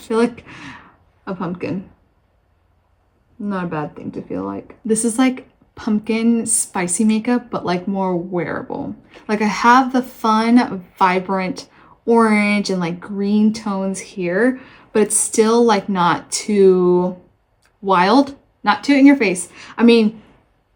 feel like a pumpkin. Not a bad thing to feel like. This is like pumpkin spicy makeup, but like more wearable. Like I have the fun, vibrant orange and like green tones here, but it's still like not too wild, not too in your face. I mean,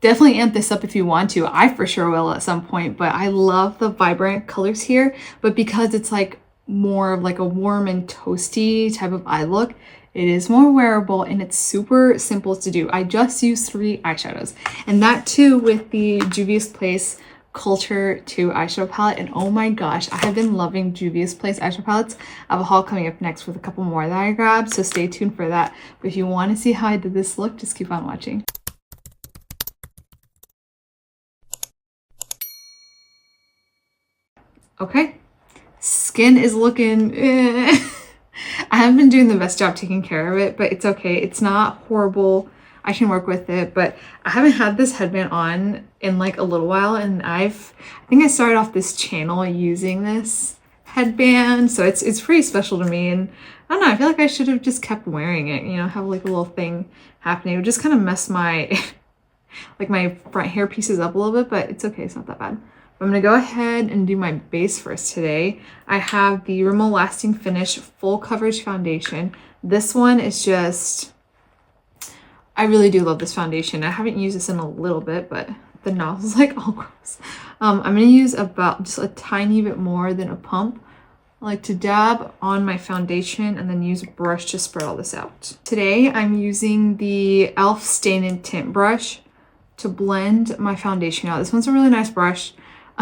definitely amp this up if you want to. I for sure will at some point, but I love the vibrant colors here. But because it's like more of like a warm and toasty type of eye look, it is more wearable and it's super simple to do. I just use 3 eyeshadows, and that too with the Juvia's Place Culture 2 eyeshadow palette. And oh my gosh, I have been loving Juvia's Place eyeshadow palettes. I have a haul coming up next with a couple more that I grabbed, so stay tuned for that. But if you want to see how I did this look, just keep on watching. Okay, skin is looking I haven't been doing the best job taking care of it, but it's okay. It's not horrible. I can work with it, but I haven't had this headband on in like a little while, and I think I started off this channel using this headband, so it's pretty special to me. And I don't know, I feel like I should have just kept wearing it, you know, have like a little thing happening. It would just kind of mess my like my front hair pieces up a little bit, but it's okay, it's not that bad. I'm gonna go ahead and do my base first today. I have the Rimmel Lasting Finish Full Coverage Foundation. This one is just, I really do love this foundation. I haven't used this in a little bit, but the nozzle's like all gross. I'm gonna use about just a tiny bit more than a pump. I like to dab on my foundation and then use a brush to spread all this out. Today I'm using the e.l.f. Stain and Tint brush to blend my foundation out. This one's a really nice brush.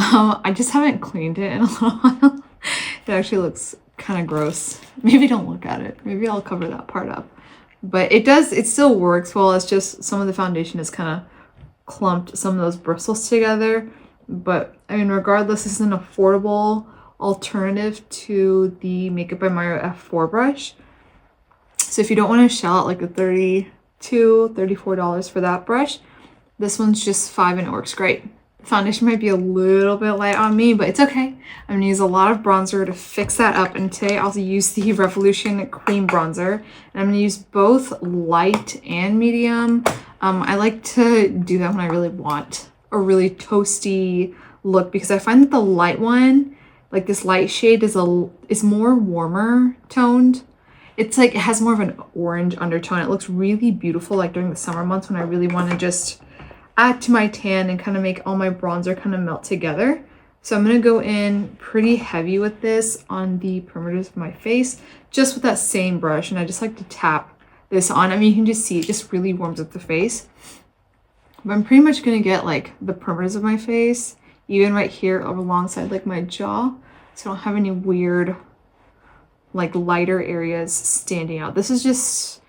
I just haven't cleaned it in a little while. It actually looks kind of gross. Maybe don't look at it. Maybe I'll cover that part up. But it still works well. It's just some of the foundation has kind of clumped some of those bristles together. But I mean, regardless, this is an affordable alternative to the Makeup by Mario F4 brush. So if you don't want to shell out like a $32, $34 for that brush, this one's just $5 and it works great. Foundation might be a little bit light on me, but it's okay. I'm gonna use a lot of bronzer to fix that up, and today I'll use the Revolution Cream Bronzer, and I'm gonna use both light and medium. I like to do that when I really want a really toasty look, because I find that the light one, like this light shade, is more warmer toned. It's like it has more of an orange undertone. It looks really beautiful like during the summer months when I really want to just add to my tan and kind of make all my bronzer kind of melt together. So I'm going to go in pretty heavy with this on the perimeters of my face, just with that same brush. And I just like to tap this on. I mean, you can just see it just really warms up the face. But I'm pretty much going to get like the perimeters of my face, even right here alongside like my jaw, so I don't have any weird like lighter areas standing out. This is just,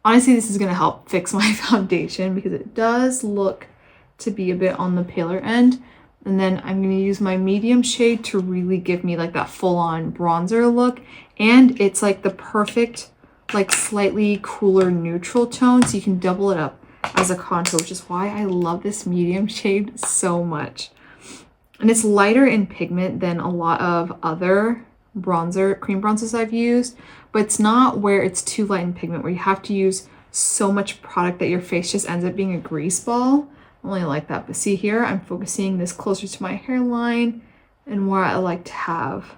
honestly, this is going to help fix my foundation because it does look to be a bit on the paler end. And then I'm going to use my medium shade to really give me like that full-on bronzer look. And it's like the perfect, like slightly cooler neutral tone, so you can double it up as a contour, which is why I love this medium shade so much. And it's lighter in pigment than a lot of other cream bronzers I've used, but it's not where it's too light in pigment where you have to use so much product that your face just ends up being a grease ball. I only like that. But see here, I'm focusing this closer to my hairline and where I like to have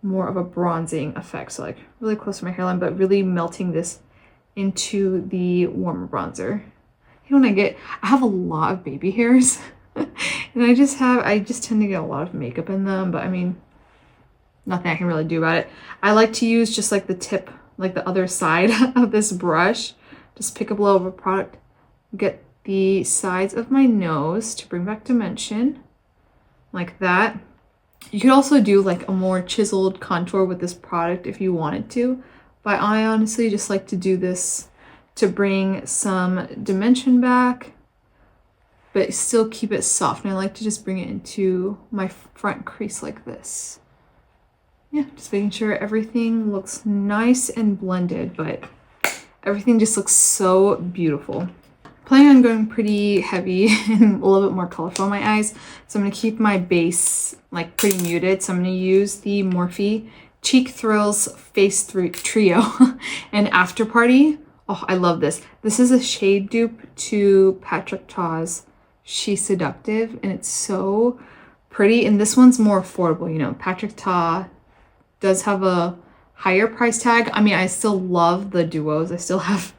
more of a bronzing effect. So like really close to my hairline, but really melting this into the warmer bronzer. You know, I have a lot of baby hairs and I just tend to get a lot of makeup in them, but I mean, nothing I can really do about it. I like to use just like the tip, like the other side of this brush, just pick up a little bit of product, get the sides of my nose to bring back dimension like that. You could also do like a more chiseled contour with this product if you wanted to, but I honestly just like to do this to bring some dimension back but still keep it soft. And I like to just bring it into my front crease like this. Yeah, just making sure everything looks nice and blended, but everything just looks so beautiful. Planning on going pretty heavy and a little bit more colorful in my eyes, so I'm going to keep my base like pretty muted. So I'm going to use the Morphe Cheek Thrills Face Trio and After Party. Oh, I love this. This is a shade dupe to Patrick Ta's She Seductive, and it's so pretty. And this one's more affordable. You know, Patrick Ta does have a higher price tag. I mean, I still love the duos. I still have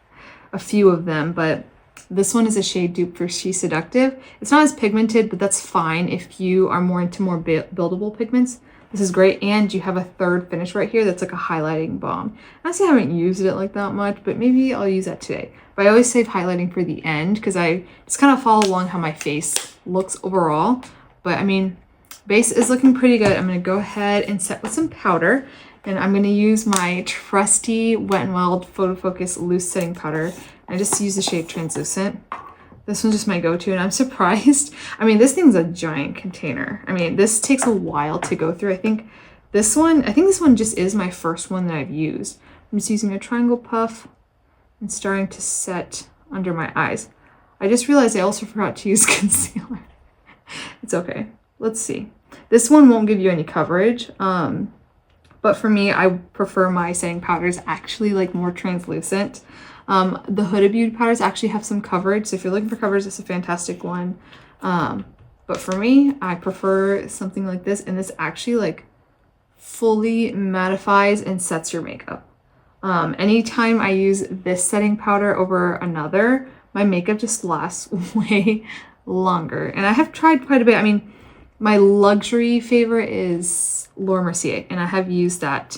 a few of them, but this one is a shade dupe for She Seductive. It's not as pigmented, but that's fine if you are more into more buildable pigments. This is great, and you have a third finish right here that's like a highlighting balm. Honestly, I haven't used it like that much, but maybe I'll use that today. But I always save highlighting for the end because I just kind of follow along how my face looks overall. But I mean, base is looking pretty good. I'm going to go ahead and set with some powder, and I'm going to use my trusty Wet n Wild PhotoFocus loose setting powder. I just use the shade Translucent. This one's just my go-to, and I'm surprised. I mean, this thing's a giant container. I mean, this takes a while to go through. I think this one just is my first one that I've used. I'm just using a triangle puff and starting to set under my eyes. I just realized I also forgot to use concealer. It's okay. Let's see. This one won't give you any coverage. But for me, I prefer my setting powders actually like more translucent. The Huda Beauty powders actually have some coverage, so if you're looking for coverage, it's a fantastic one. But for me, I prefer something like this, and this actually like fully mattifies and sets your makeup. Anytime I use this setting powder over another, my makeup just lasts way longer. And I have tried quite a bit. I mean, my luxury favorite is Laura Mercier, and I have used that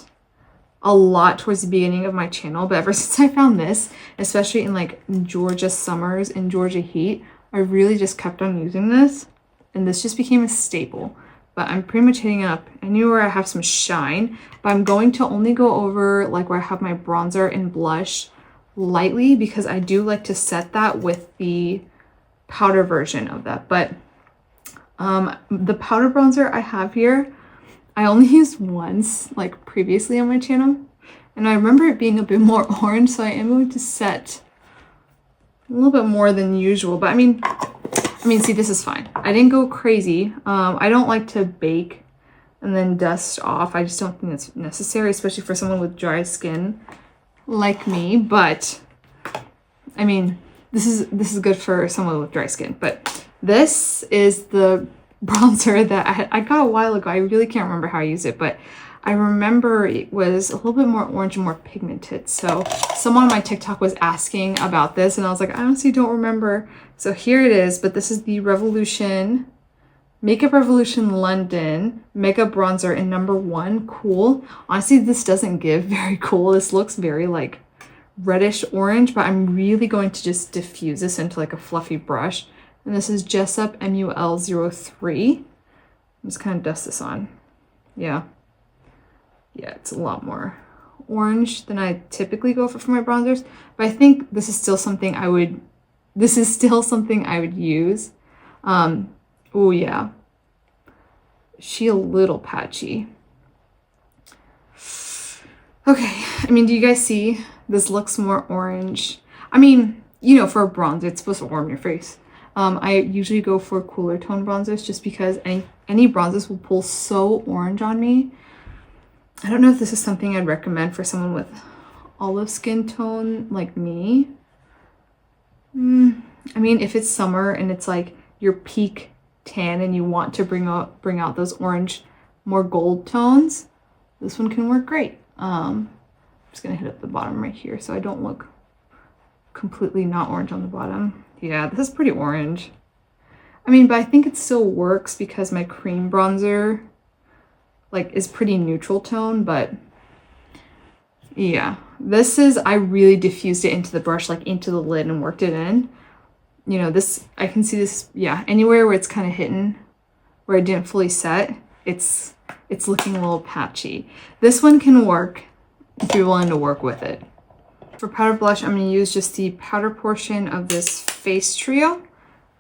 a lot towards the beginning of my channel, but ever since I found this, especially in like Georgia summers and Georgia heat, I really just kept on using this, and this just became a staple. But I'm pretty much hitting it up anywhere I have some shine, but I'm going to only go over like where I have my bronzer and blush lightly because I do like to set that with the powder version of that. But the powder bronzer I have here, I only used once, like previously on my channel, and I remember it being a bit more orange, so I am going to set a little bit more than usual. But I mean, see, this is fine. I didn't go crazy. I don't like to bake and then dust off. I just don't think that's necessary, especially for someone with dry skin like me. But I mean, this is good for someone with dry skin. But this is the bronzer that I got a while ago. I really can't remember how I used it, but I remember it was a little bit more orange and more pigmented. So someone on my TikTok was asking about this, and I was like, I honestly don't remember. So here it is, but this is the Makeup Revolution London Makeup Bronzer in #1 Cool. Honestly, this doesn't give very cool. This looks very like reddish orange, but I'm really going to just diffuse this into like a fluffy brush. And this is Jessup MUL03. I'm just kind of dust this on. Yeah, it's a lot more orange than I typically go for my bronzers. But I think this is still something I would use. Oh yeah. She a little patchy. Okay, I mean, do you guys see? This looks more orange. I mean, you know, for a bronzer, it's supposed to warm your face. I usually go for cooler tone bronzers just because any bronzers will pull so orange on me. I don't know if this is something I'd recommend for someone with olive skin tone like me. I mean, if it's summer and it's like your peak tan and you want to bring out those orange, more gold tones, this one can work great. I'm just gonna hit up the bottom right here so I don't look completely not orange on the bottom. Yeah, this is pretty orange. I mean, but I think it still works because my cream bronzer like is pretty neutral tone. But yeah, I really diffused it into the brush, like into the lid, and worked it in. You know, this, I can see this, yeah, anywhere where it's kind of hidden, where it didn't fully set, it's looking a little patchy. This one can work if you're willing to work with it. For powder blush, I'm going to use just the powder portion of this face trio,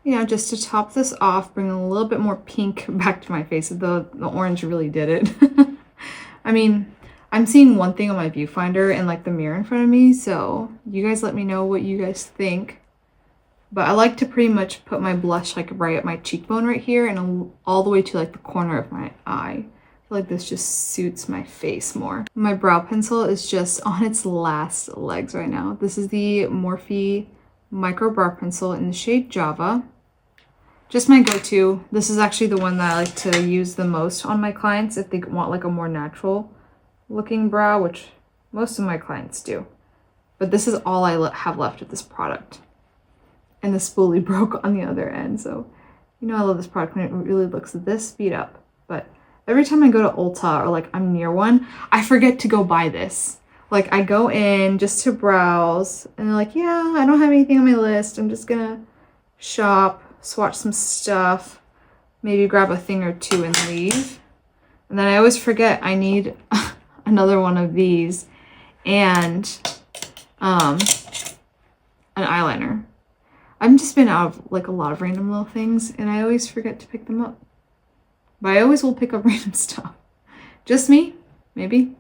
you know, just to top this off, bring a little bit more pink back to my face. The orange really did it. I mean, I'm seeing one thing on my viewfinder and like the mirror in front of me, so you guys let me know what you guys think. But I like to pretty much put my blush like right at my cheekbone right here and all the way to like the corner of my eye. feel like this just suits my face more. My brow pencil is just on its last legs right now. This is the Morphe Micro Brow Pencil in the shade Java. Just my go-to. This is actually the one that I like to use the most on my clients if they want like a more natural looking brow, which most of my clients do. But this is all I have left of this product. And the spoolie broke on the other end, so you know I love this product when it really looks this beat up. But every time I go to Ulta or like I'm near one, I forget to go buy this. Like I go in just to browse and they're like, yeah, I don't have anything on my list. I'm just gonna shop, swatch some stuff, maybe grab a thing or two and leave. And then I always forget I need another one of these and an eyeliner. I've just been out of like a lot of random little things and I always forget to pick them up. But I always will pick up random stuff. Just me? Maybe?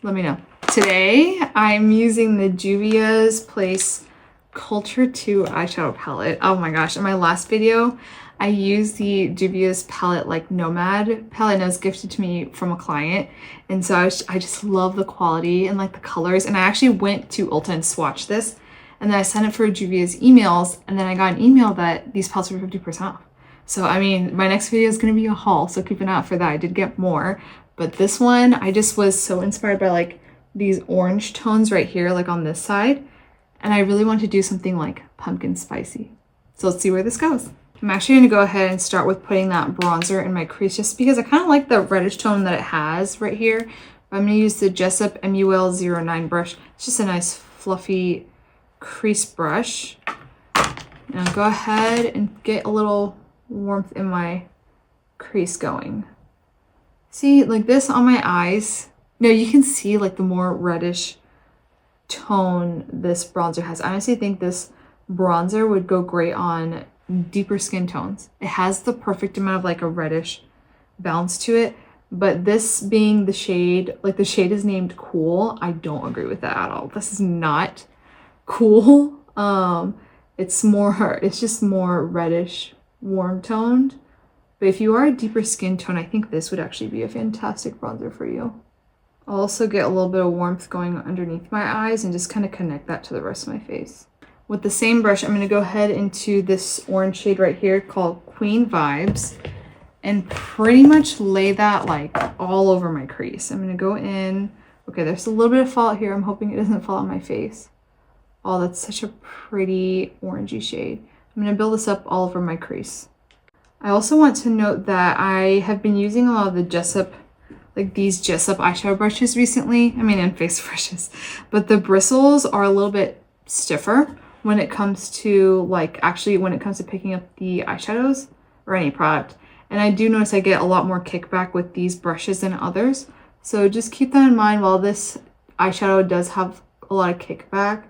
Let me know. Today I'm using the Juvia's Place Culture 2 eyeshadow palette. Oh my gosh, in my last video I used the Juvia's palette like Nomad palette and it was gifted to me from a client, and so I just love the quality and like the colors, and I actually went to Ulta and swatched this and then I signed up for Juvia's emails and then I got an email that these palettes were 50% off. So I mean my next video is going to be a haul, so keep an eye out for that. I did get more, but this one I just was so inspired by like these orange tones right here like on this side. And I really want to do something like pumpkin spicy. So let's see where this goes. I'm actually going to go ahead and start with putting that bronzer in my crease just because I kind of like the reddish tone that it has right here. But I'm going to use the Jessup MUL09 brush. It's just a nice fluffy crease brush. And I'll go ahead and get a little warmth in my crease going. See, like this on my eyes. No, you can see like the more reddish tone this bronzer has. I honestly think this bronzer would go great on deeper skin tones. It has the perfect amount of like a reddish bounce to it, but this being the shade, like the shade is named Cool, I don't agree with that at all. This is not cool. It's just more reddish, warm toned. But if you are a deeper skin tone, I think this would actually be a fantastic bronzer for you. I'll also get a little bit of warmth going underneath my eyes and just kind of connect that to the rest of my face. With the same brush, I'm going to go ahead into this orange shade right here called Queen Vibes and pretty much lay that like all over my crease. I'm going to go in. Okay, there's a little bit of fallout here. I'm hoping it doesn't fall on my face. Oh, that's such a pretty orangey shade. I'm going to build this up all over my crease. I also want to note that I have been using a lot of the Jessup eyeshadow brushes recently. I mean, and face brushes. But the bristles are a little bit stiffer when it comes to when it comes to picking up the eyeshadows or any product. And I do notice I get a lot more kickback with these brushes than others. So just keep that in mind. While this eyeshadow does have a lot of kickback,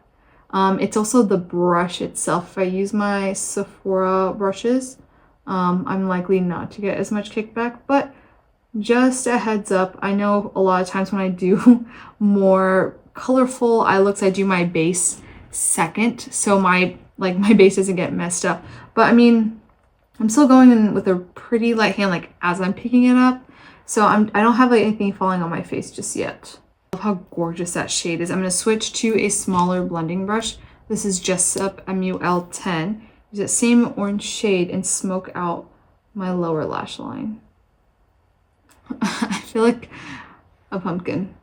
it's also the brush itself. If I use my Sephora brushes, I'm likely not to get as much kickback, but just a heads up. I know a lot of times when I do more colorful eye looks, I do my base second, so my base doesn't get messed up. But I mean, I'm still going in with a pretty light hand like as I'm picking it up, so I don't have like anything falling on my face just yet. I love how gorgeous that shade is. I'm going to switch to a smaller blending brush. This is Jessup MUL10. Use that same orange shade and smoke out my lower lash line. I feel like a pumpkin.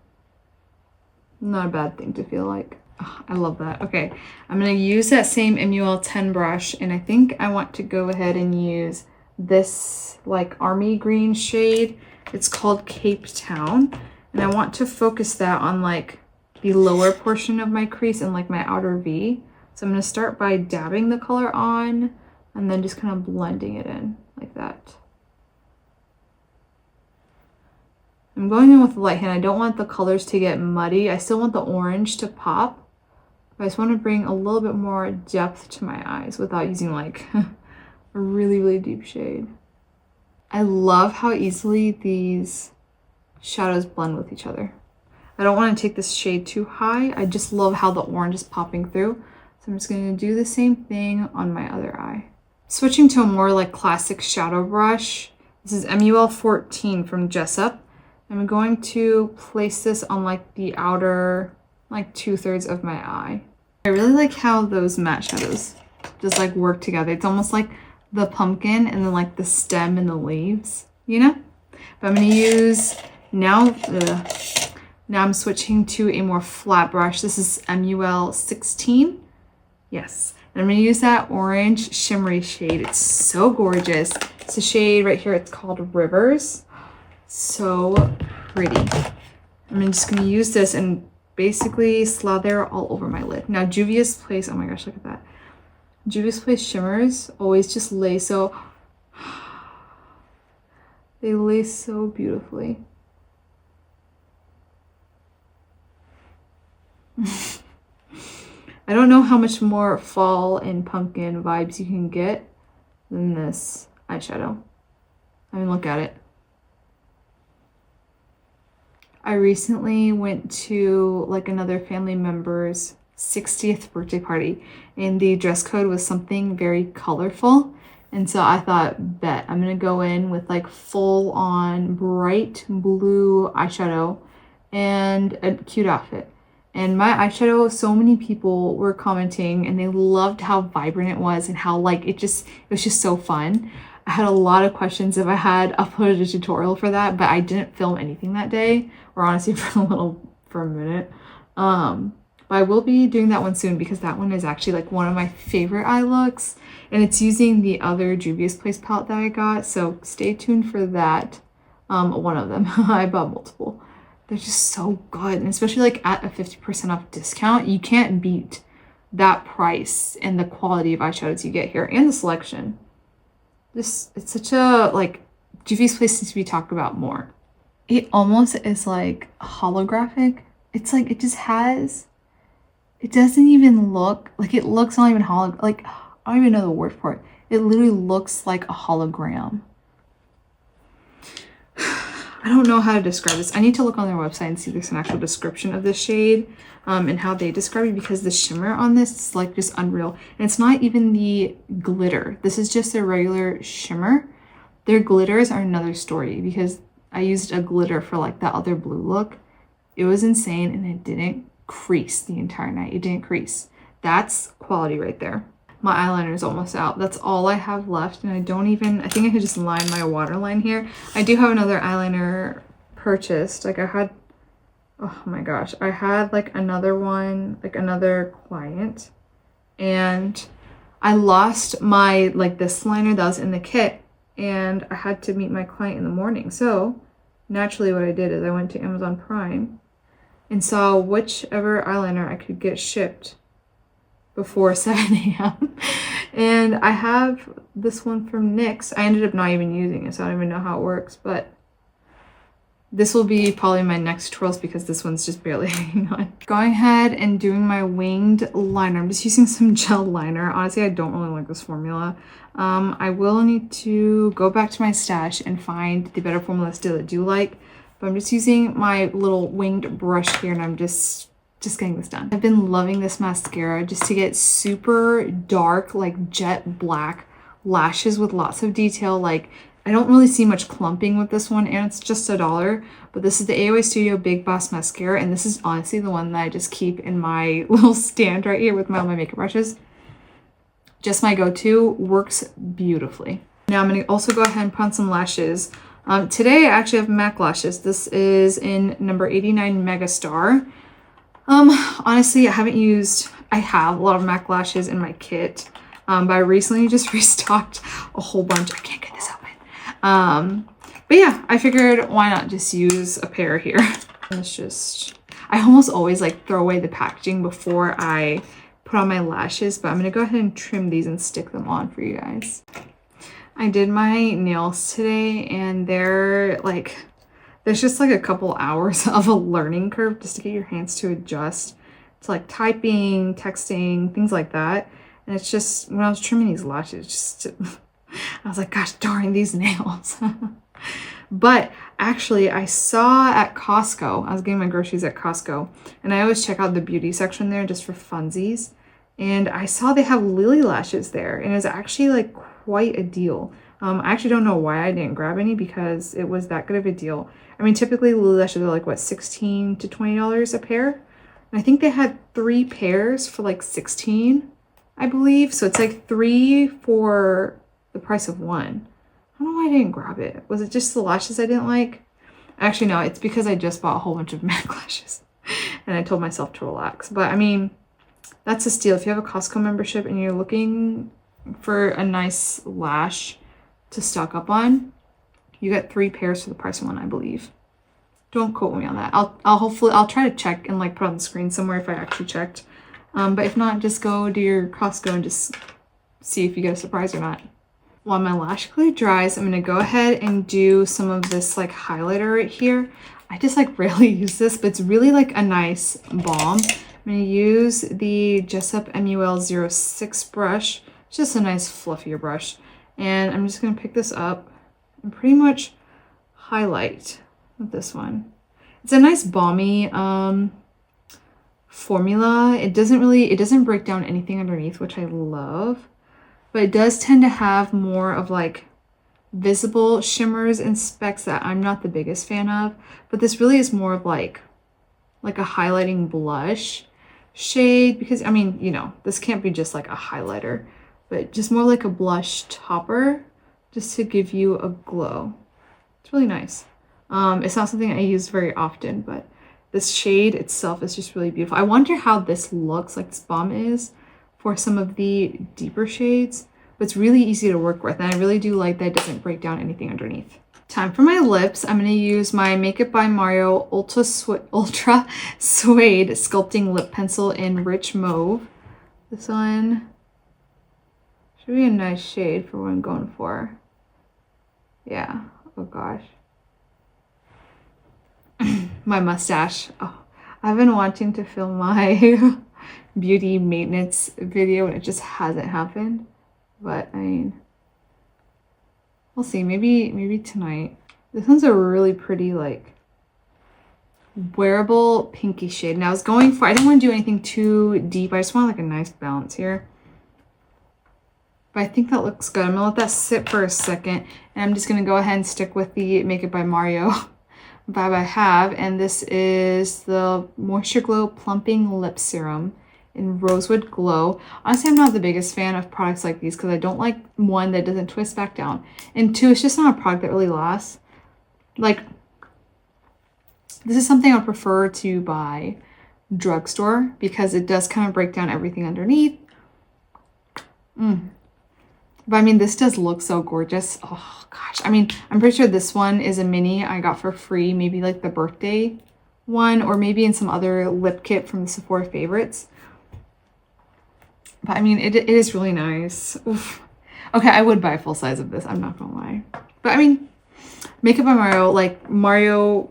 Not a bad thing to feel like. Oh, I love that. Okay, I'm going to use that same MUL10 brush, and I think I want to go ahead and use this like army green shade. It's called Cape Town, and I want to focus that on like the lower portion of my crease and like my outer V. So I'm going to start by dabbing the color on and then just kind of blending it in like that. I'm going in with the light hand. I don't want the colors to get muddy. I still want the orange to pop, but I just want to bring a little bit more depth to my eyes without using like a really, really deep shade. I love how easily these shadows blend with each other. I don't want to take this shade too high. I just love how the orange is popping through. So I'm just going to do the same thing on my other eye. Switching to a more like classic shadow brush. This is MUL 14 from Jessup. I'm going to place this on like the outer, like 2/3 of my eye. I really like how those matte shadows just like work together. It's almost like the pumpkin and then like the stem and the leaves, you know? But I'm gonna use now I'm switching to a more flat brush. This is MUL 16. Yes. And I'm gonna use that orange shimmery shade. It's so gorgeous. It's a shade right here. It's called Rivers. So pretty. I'm just gonna use this and basically slather all over my lid. Now Juvia's Place, oh my gosh, look at that. Juvia's Place shimmers always just lay so, they lay so beautifully. I don't know how much more fall and pumpkin vibes you can get than this eyeshadow. I mean, look at it. I recently went to like another family member's 60th birthday party and the dress code was something very colorful. And so I thought, bet, I'm gonna go in with like full on bright blue eyeshadow and a cute outfit. And my eyeshadow, so many people were commenting and they loved how vibrant it was and how like it was just so fun. I had a lot of questions if I had uploaded a tutorial for that, but I didn't film anything that day, or honestly for a minute. But I will be doing that one soon because that one is actually like one of my favorite eye looks, and it's using the other Juvia's Place palette that I got, so stay tuned for that. One of them. I bought multiple. They're just so good, and especially like at a 50% off discount, you can't beat that price and the quality of eyeshadows you get here and the selection. It's such a, like, Juvia's Place needs to be talked about more. It almost is like holographic. It's like, it doesn't even look, like it looks not even like, I don't even know the word for it. It literally looks like a hologram. I don't know how to describe this. I need to look on their website and see if there's an actual description of this shade and how they describe it, because the shimmer on this is like just unreal. And it's not even the glitter. This is just a regular shimmer. Their glitters are another story because I used a glitter for like that other blue look. It was insane and it didn't crease the entire night. It didn't crease. That's quality right there. My eyeliner is almost out. That's all I have left, and I think I could just line my waterline here. I do have another eyeliner purchased. Like I had, oh my gosh, I had like another one, like another client, and I lost my, like this liner that was in the kit, and I had to meet my client in the morning. So naturally what I did is I went to Amazon Prime and saw whichever eyeliner I could get shipped before 7 a.m. And I have this one from NYX. I ended up not even using it, so I don't even know how it works, but this will be probably my next tutorials because this one's just barely hanging on. Going ahead and doing my winged liner. I'm just using some gel liner. Honestly, I don't really like this formula. I will need to go back to my stash and find the better formula still that I do like, but I'm just using my little winged brush here, and I'm just getting this done. I've been loving this mascara just to get super dark, like jet black lashes with lots of detail. Like I don't really see much clumping with this one, and it's just $1, but this is the AOA Studio Big Boss Mascara, and this is honestly the one that I just keep in my little stand right here with all my makeup brushes. Just my go-to, works beautifully. Now I'm gonna also go ahead and put on some lashes. Today I actually have MAC lashes. This is in number 89 Megastar. Honestly, I have a lot of MAC lashes in my kit, but I recently just restocked a whole bunch. I can't get this open. But yeah, I figured why not just use a pair here. I almost always like throw away the packaging before I put on my lashes, but I'm gonna go ahead and trim these and stick them on for you guys. I did my nails today, and there's just like a couple hours of a learning curve just to get your hands to adjust to like typing, texting, things like that. And it's just, when I was trimming these lashes, I was like, gosh darn these nails. But actually I saw at Costco, I was getting my groceries at Costco, and I always check out the beauty section there just for funsies. And I saw they have lily lashes there, and it was actually like quite a deal. I actually don't know why I didn't grab any because it was that good of a deal. I mean, typically Lulu lashes are like, what, $16 to $20 a pair? And I think they had 3 pairs for like $16, I believe. So it's like 3 for the price of 1. I don't know why I didn't grab it. Was it just the lashes I didn't like? Actually, no, it's because I just bought a whole bunch of MAC lashes and I told myself to relax. But I mean, that's a steal. If you have a Costco membership and you're looking for a nice lash to stock up on, you get 3 pairs for the price of 1, I believe. Don't quote me on that. I'll try to check and like put on the screen somewhere if I actually checked. But if not, just go to your Costco and just see if you get a surprise or not. While my lash glue dries, I'm going to go ahead and do some of this like highlighter right here. I just like rarely use this, but it's really like a nice balm. I'm going to use the Jessup MUL06 brush. It's just a nice fluffier brush. And I'm just going to pick this up and pretty much highlight with this one. It's a nice balmy formula. It doesn't break down anything underneath, which I love. But it does tend to have more of like visible shimmers and specks that I'm not the biggest fan of. But this really is more of like a highlighting blush shade, because I mean, you know, this can't be just like a highlighter, but just more like a blush topper just to give you a glow. It's really nice. It's not something I use very often, but this shade itself is just really beautiful. I wonder how this looks, like this balm is, for some of the deeper shades, but it's really easy to work with, and I really do like that it doesn't break down anything underneath. Time for my lips. I'm going to use my Makeup by Mario Ultra Suede Sculpting Lip Pencil in Rich Mauve. This one should be a nice shade for what I'm going for. Yeah, oh gosh. My mustache. Oh, I've been wanting to film my beauty maintenance video and it just hasn't happened. But I mean, we'll see. Maybe tonight. This one's a really pretty like wearable pinky shade. And I was going for, I didn't want to do anything too deep. I just want like a nice balance here. But I think that looks good. I'm gonna let that sit for a second, and I'm just gonna go ahead and stick with the Makeup by Mario vibe I have, and this is the Moisture Glow Plumping Lip Serum in Rosewood Glow. Honestly, I'm not the biggest fan of products like these because I don't like, 1, that doesn't twist back down, and 2, it's just not a product that really lasts. Like, this is something I prefer to buy drugstore because it does kind of break down everything underneath. But I mean, this does look so gorgeous. Oh gosh. I mean, I'm pretty sure this one is a mini I got for free, maybe like the birthday one, or maybe in some other lip kit from the Sephora favorites. But I mean, it is really nice. Oof. Okay, I would buy a full size of this, I'm not gonna lie. But I mean, Makeup by Mario, like Mario,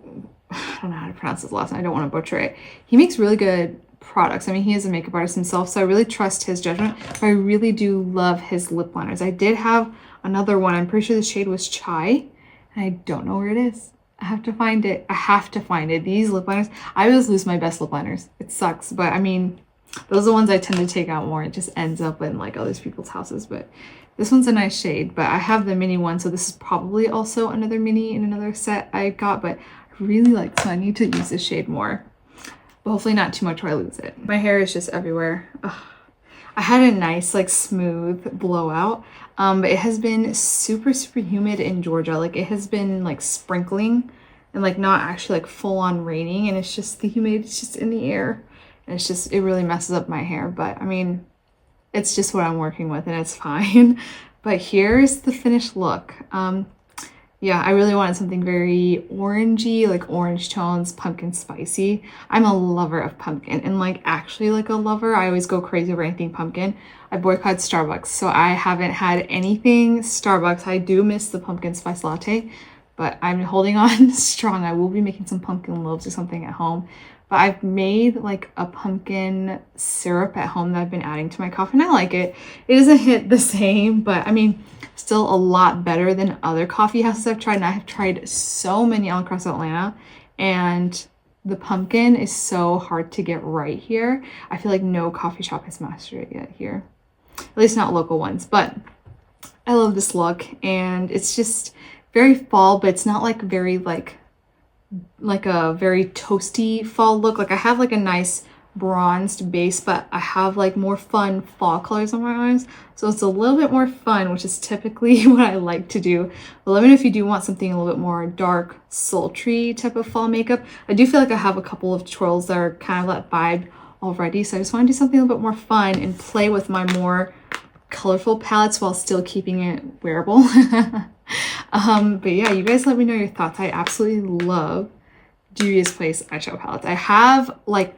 I don't know how to pronounce his last name, I don't want to butcher it. He makes really good products. I mean, he is a makeup artist himself, so I really trust his judgment, but I really do love his lip liners. I did have another one. I'm pretty sure the shade was Chai, and I don't know where it is. I have to find it. I have to find it. These lip liners, I always lose my best lip liners. It sucks, but I mean, those are the ones I tend to take out more. It just ends up in like other people's houses, but this one's a nice shade. But I have the mini one, so this is probably also another mini in another set I got, but I really like this, so I need to use this shade more. But hopefully not too much where I lose it. My hair is just everywhere. Ugh. I had a nice like smooth blowout, but it has been super humid in Georgia. Like, it has been like sprinkling and like not actually like full on raining, and it's just the humidity's just in the air, and it's just, it really messes up my hair. But I mean, it's just what I'm working with and it's fine. But here's the finished look. Yeah, I really wanted something very orangey, like orange tones, pumpkin spicy. I'm a lover of pumpkin, and like actually like a lover. I always go crazy over anything pumpkin. I boycott Starbucks, so I haven't had anything Starbucks. I do miss the pumpkin spice latte, but I'm holding on strong. I will be making some pumpkin loaves or something at home. But I've made like a pumpkin syrup at home that I've been adding to my coffee, and I like it. It doesn't hit the same, but I mean, still a lot better than other coffee houses I've tried. And I have tried so many all across Atlanta, and the pumpkin is so hard to get right here. I feel like no coffee shop has mastered it yet here, at least not local ones. But I love this look, and it's just very fall, but it's not like very like a very toasty fall look. Like I have like a nice bronzed base, but I have like more fun fall colors on my eyes, so it's a little bit more fun, which is typically what I like to do. But let me know if you do want something a little bit more dark, sultry type of fall makeup. I do feel like I have a couple of tutorials that are kind of that vibe already, so I just want to do something a little bit more fun and play with my more colorful palettes while still keeping it wearable. But yeah, you guys let me know your thoughts. I absolutely love Juvia's Place eyeshadow palettes. I have like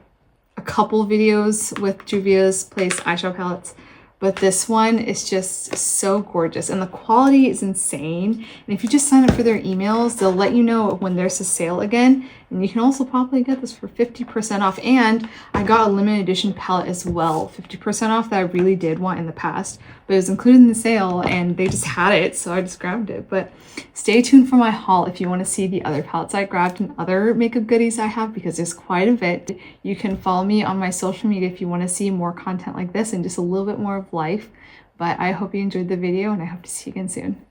a couple videos with Juvia's Place eyeshadow palettes, but this one is just so gorgeous and the quality is insane. And if you just sign up for their emails, they'll let you know when there's a sale again, and you can also probably get this for 50% off. And I got a limited edition palette as well, 50% off, that I really did want in the past, but it was included in the sale and they just had it, so I just grabbed it. But stay tuned for my haul if you want to see the other palettes I grabbed and other makeup goodies I have, because there's quite a bit. You can follow me on my social media if you want to see more content like this and just a little bit more of life. But I hope you enjoyed the video, and I hope to see you again soon.